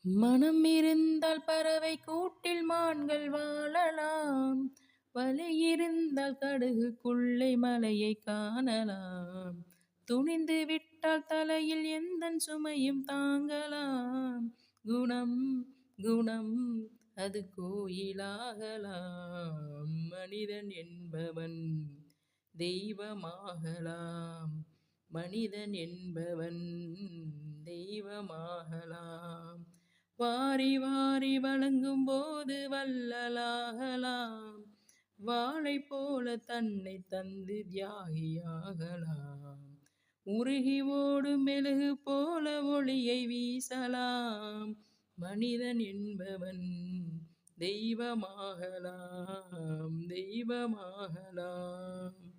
மனம் இருந்தால் பறவை கூட்டில் மான்கள் வாழலாம். வலி இருந்தால் கடுகுக்குள்ளே மலையை காணலாம். துணிந்து விட்டால் தலையில் எந்தன் சுமையும் தாங்கலாம். குணம் குணம் அது கோயிலாகலாம். மனிதன் என்பவன் தெய்வமாகலாம். மனிதன் என்பவன் தெய்வமாகலாம். வாரி வாரி வழங்கும் போது வள்ளலாகலாம். வாளை போல தன்னை தந்து தியாகியாகலாம். உருகி ஓடும் மெழுகு போல ஒளியை வீசலாம். மனிதன் என்பவன் தெய்வமாகலாம். தெய்வமாகலாம்.